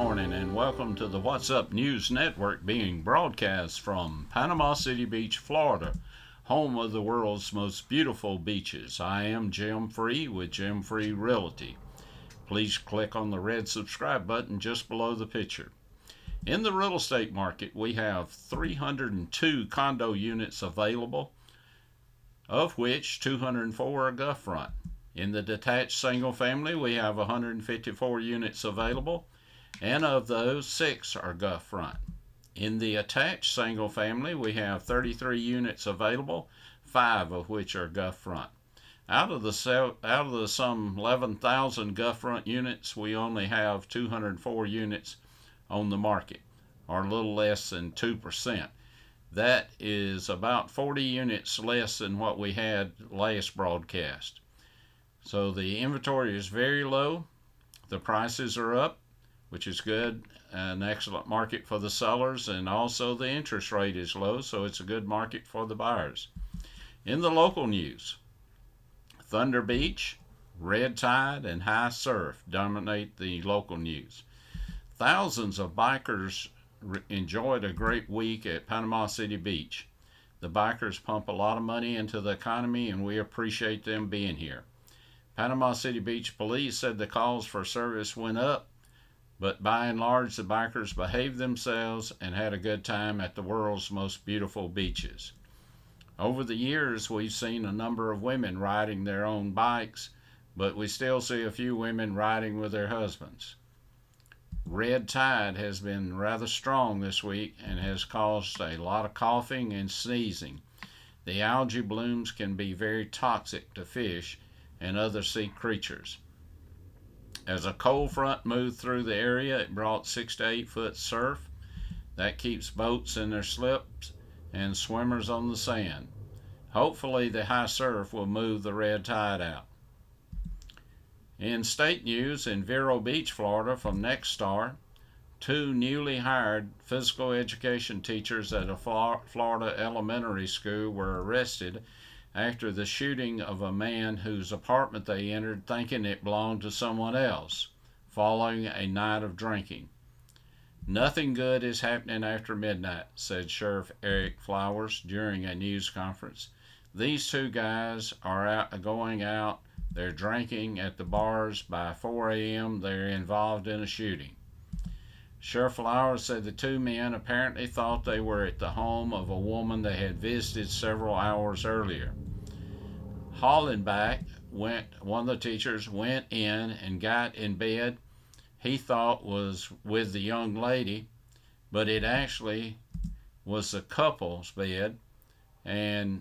morning and welcome to the What's Up News Network being broadcast from Panama City Beach, Florida, home of the world's most beautiful beaches. I am Jim Free with Jim Free Realty. Please click on the red subscribe button just below the picture. In the real estate market, we have 302 condo units available, of which 204 are Gulf front. In the detached single family, we have 154 units available, and of those, 6 are Gulf front. In the attached single family, we have 33 units available, 5 of which are Gulf front. Out of the some 11,000 Gulf front units, we only have 204 units on the market, or a little less than 2%. That is about 40 units less than what we had last broadcast. So the inventory is very low. The prices are up, which is good, an excellent market for the sellers, and also the interest rate is low, so it's a good market for the buyers. In the local news, Thunder Beach, red tide, and high surf dominate the local news. Thousands of bikers enjoyed a great week at Panama City Beach. The bikers pump a lot of money into the economy, and we appreciate them being here. Panama City Beach police said the calls for service went up, but by and large the bikers behaved themselves and had a good time at the world's most beautiful beaches. Over the years, we've seen a number of women riding their own bikes, but we still see a few women riding with their husbands. Red tide has been rather strong this week and has caused a lot of coughing and sneezing. The algae blooms can be very toxic to fish and other sea creatures. As a cold front moved through the area, it brought 6 to 8 foot surf. That keeps boats in their slips and swimmers on the sand. Hopefully the high surf will move the red tide out. In state news, in Vero Beach, Florida, from Nexstar, 2 newly hired physical education teachers at a Florida elementary school were arrested after the shooting of a man whose apartment they entered thinking it belonged to someone else, following a night of drinking. Nothing good is happening after midnight, said Sheriff Eric Flowers during a news conference. These 2 guys are going out, they're drinking at the bars. By 4 a.m. they're involved in a shooting. Sheriff Flowers said the 2 men apparently thought they were at the home of a woman they had visited several hours earlier. Hollenbach, one of the teachers, went in and got in bed he thought was with the young lady, but it actually was the couple's bed, and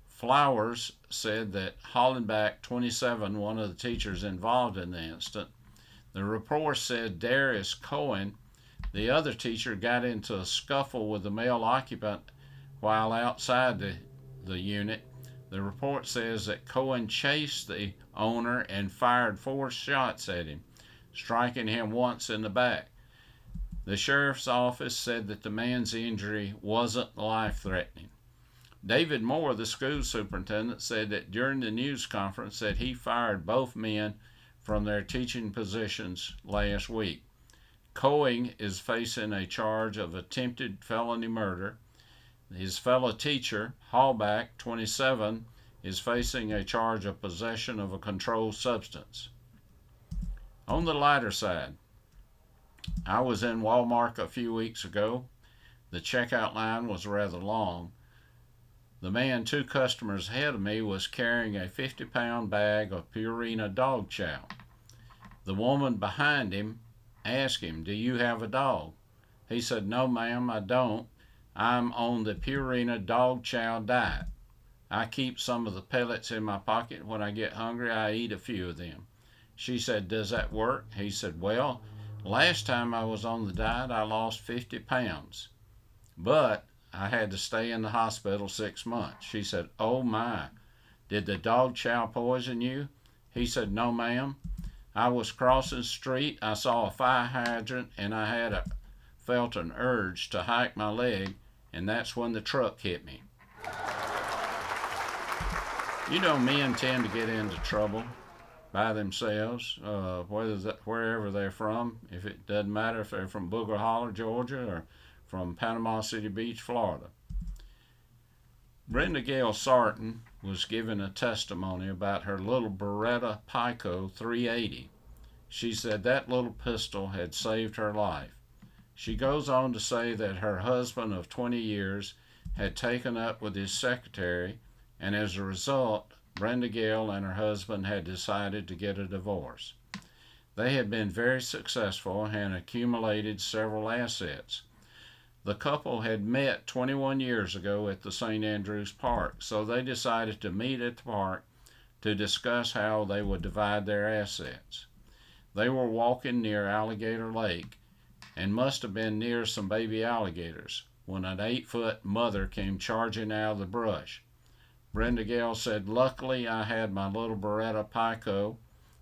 Flowers said that Hollenbach, 27, one of the teachers involved in the incident. The report said Darius Cohen, the other teacher, got into a scuffle with the male occupant while outside the unit. The report says that Cohen chased the owner and fired 4 shots at him, striking him once in the back. The sheriff's office said that the man's injury wasn't life-threatening. David Moore, the school superintendent, said that during the news conference that he fired both men from their teaching positions last week. Cohen is facing a charge of attempted felony murder. His fellow teacher, Hallback, 27, is facing a charge of possession of a controlled substance. On the lighter side, I was in Walmart a few weeks ago. The checkout line was rather long. The man 2 customers ahead of me was carrying a 50-pound bag of Purina dog chow. The woman behind him asked him, "Do you have a dog?" He said, "No, ma'am, I don't. I'm on the Purina dog chow diet. I keep some of the pellets in my pocket. When I get hungry, I eat a few of them." She said, "Does that work?" He said, "Well, last time I was on the diet, I lost 50 pounds. But I had to stay in the hospital 6 months. She said, "Oh my, did the dog chow poison you?" He said, "No, ma'am. I was crossing the street, I saw a fire hydrant, and I felt an urge to hike my leg, and that's when the truck hit me." You know, men tend to get into trouble by themselves, wherever they're from. If it doesn't matter if they're from Booger Holler, Georgia, or from Panama City Beach, Florida. Brenda Gale Sarton was given a testimony about her little Beretta Pico 380. She said that little pistol had saved her life. She goes on to say that her husband of 20 years had taken up with his secretary, and as a result, Brenda Gale and her husband had decided to get a divorce. They had been very successful and accumulated several assets. The couple had met 21 years ago at the St. Andrews Park, so they decided to meet at the park to discuss how they would divide their assets. They were walking near Alligator Lake and must have been near some baby alligators when an 8-foot mother came charging out of the brush. Brenda Gale said, "Luckily I had my little Beretta Pico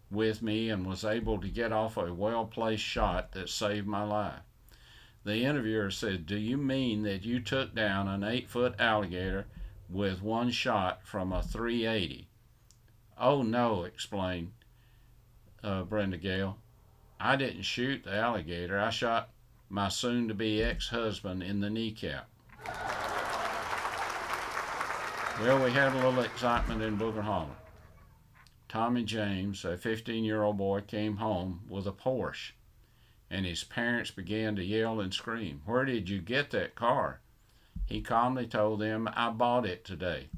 with me and was able to get off a well-placed shot that saved my life." The interviewer said, "Do you mean that you took down an 8-foot alligator with one shot from a 380? "Oh no," explained Brenda Gale. "I didn't shoot the alligator. I shot my soon-to-be ex-husband in the kneecap." Well, we had a little excitement in Booger Holler. Tommy James, a 15-year-old boy, came home with a Porsche, and his parents began to yell and scream. "Where did you get that car?" He calmly told them, "I bought it today."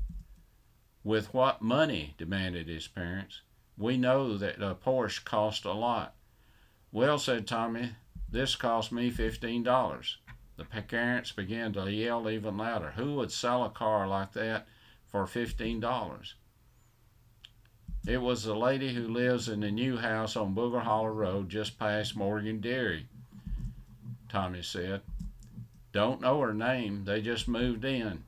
"With what money?" demanded his parents. "We know that a Porsche cost a lot." "Well," said Tommy, "this cost me $15. The parents began to yell even louder. "Who would sell a car like that for $15? "It was the lady who lives in the new house on Booger Holler Road just past Morgan Dairy," Tommy said. "Don't know her name. They just moved in.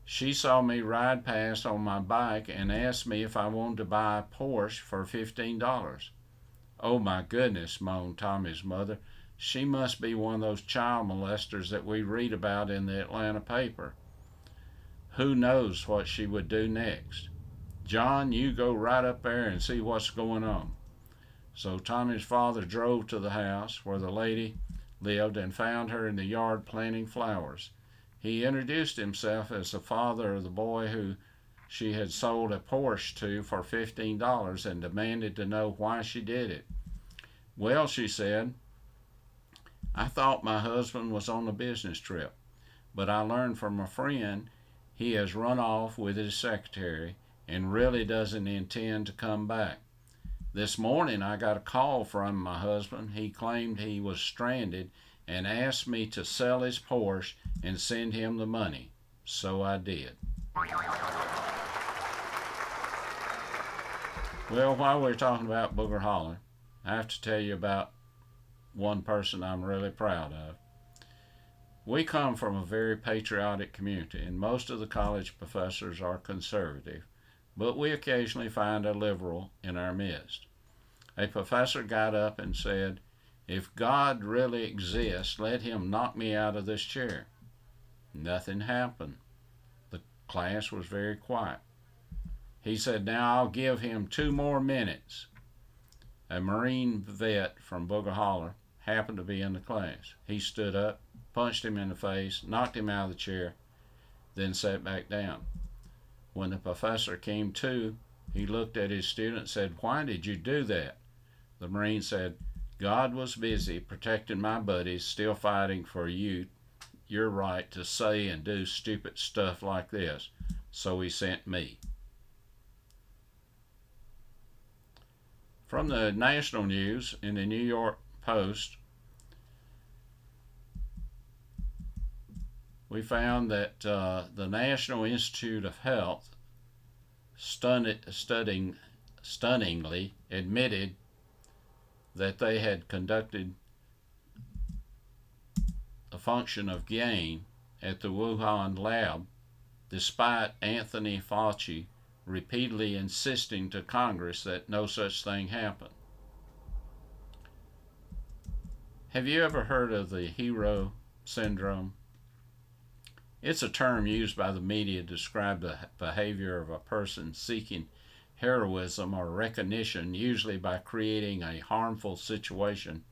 She saw me ride past on my bike and asked me if I wanted to buy a Porsche for $15. "Oh my goodness," moaned Tommy's mother. "She must be one of those child molesters that we read about in the Atlanta paper. Who knows what she would do next? John, you go right up there and see what's going on." So Tommy's father drove to the house where the lady lived and found her in the yard planting flowers. He introduced himself as the father of the boy who she had sold a Porsche to for $15 and demanded to know why she did it. "Well," she said, "I thought my husband was on a business trip, but I learned from a friend he has run off with his secretary and really doesn't intend to come back. This morning I got a call from my husband. He claimed he was stranded and asked me to sell his Porsche and send him the money. So I did." Well, while we're talking about Booger Holler, I have to tell you about one person I'm really proud of. We come from a very patriotic community, and most of the college professors are conservative, but we occasionally find a liberal in our midst. A professor got up and said, "If God really exists, let him knock me out of this chair." Nothing happened. The class was very quiet. He said, "Now I'll give him 2 more minutes." A Marine vet from Booger Holler happened to be in the class. He stood up, punched him in the face, knocked him out of the chair, then sat back down. When the professor came to, he looked at his student and said, "Why did you do that?" The Marine said, "God was busy protecting my buddies still fighting for your right to say and do stupid stuff like this, so he sent me." From the national news in the New York Post, we found that the National Institute of Health stunningly admitted that they had conducted a function of gain at the Wuhan lab, despite Anthony Fauci repeatedly insisting to Congress that no such thing happened. Have you ever heard of the hero syndrome? It's a term used by the media to describe the behavior of a person seeking heroism or recognition, usually by creating a harmful situation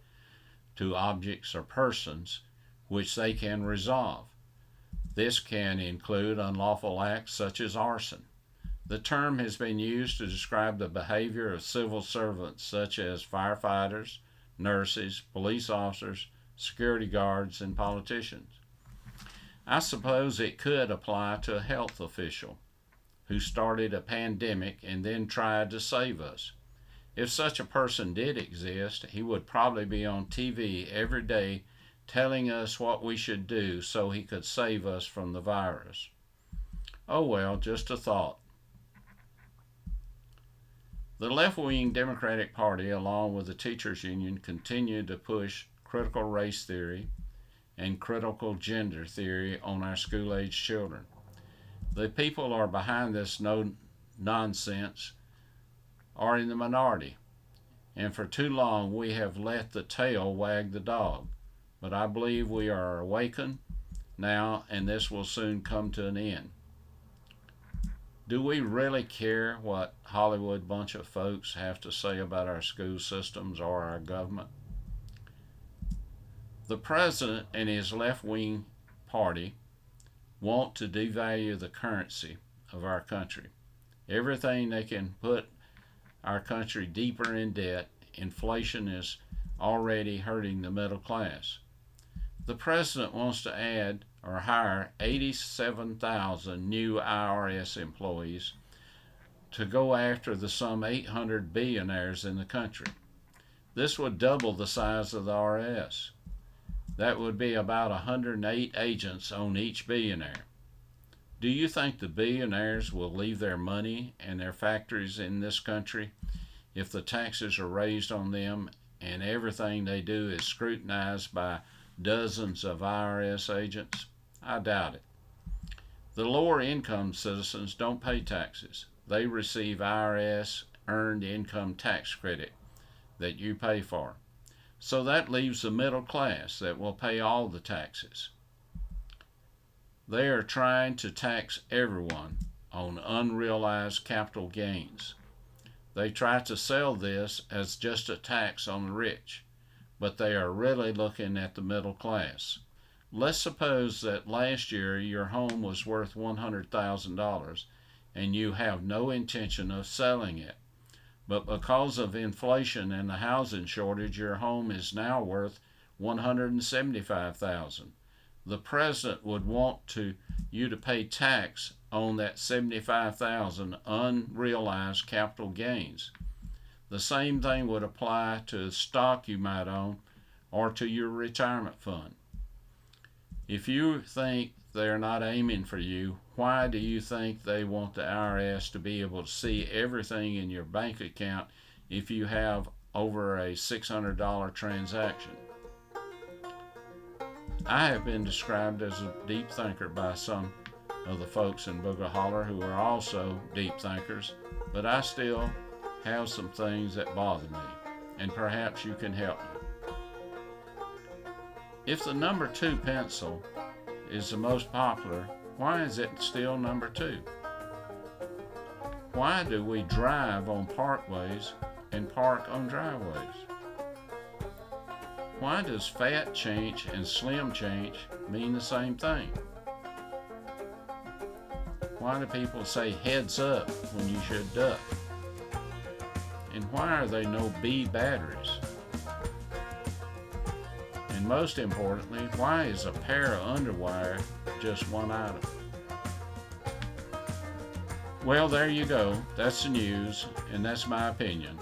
to objects or persons which they can resolve. This can include unlawful acts such as arson. The term has been used to describe the behavior of civil servants such as firefighters, nurses, police officers, security guards, and politicians. I suppose it could apply to a health official who started a pandemic and then tried to save us. If such a person did exist, he would probably be on TV every day telling us what we should do so he could save us from the virus. Oh well, just a thought. The left-wing Democratic Party, along with the teachers' union, continue to push critical race theory and critical gender theory on our school-age children. The people are behind this nonsense are in the minority, and for too long we have let the tail wag the dog. But I believe we are awakened now, and this will soon come to an end. Do we really care what Hollywood bunch of folks have to say about our school systems or our government? The president and his left-wing party want to devalue the currency of our country. Everything they can put our country deeper in debt. Inflation is already hurting the middle class. The president wants to add or hire 87,000 new IRS employees to go after the some 800 billionaires in the country. This would double the size of the IRS. That would be about 108 agents on each billionaire. Do you think the billionaires will leave their money and their factories in this country if the taxes are raised on them and everything they do is scrutinized by dozens of IRS agents? I doubt it. The lower income citizens don't pay taxes. They receive IRS earned income tax credit that you pay for. So that leaves the middle class that will pay all the taxes. They are trying to tax everyone on unrealized capital gains. They try to sell this as just a tax on the rich, but they are really looking at the middle class. Let's suppose that last year your home was worth $100,000 and you have no intention of selling it. But because of inflation and the housing shortage, your home is now worth $175,000. The president would want you to pay tax on that $75,000 unrealized capital gains. The same thing would apply to stock you might own or to your retirement fund. If you think they're not aiming for you, why do you think they want the IRS to be able to see everything in your bank account if you have over a $600 transaction? I have been described as a deep thinker by some of the folks in Booger Holler who are also deep thinkers, but I still have some things that bother me, and perhaps you can help me. If the number 2 pencil is the most popular, why is it still number 2? Why do we drive on parkways and park on driveways? Why does fat change and slim change mean the same thing? Why do people say heads up when you should duck? And why are there no B batteries? And most importantly, why is a pair of underwire just one item? Well, there you go. That's the news, and that's my opinion.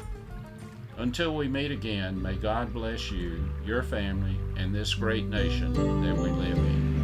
Until we meet again, may God bless you, your family, and this great nation that we live in.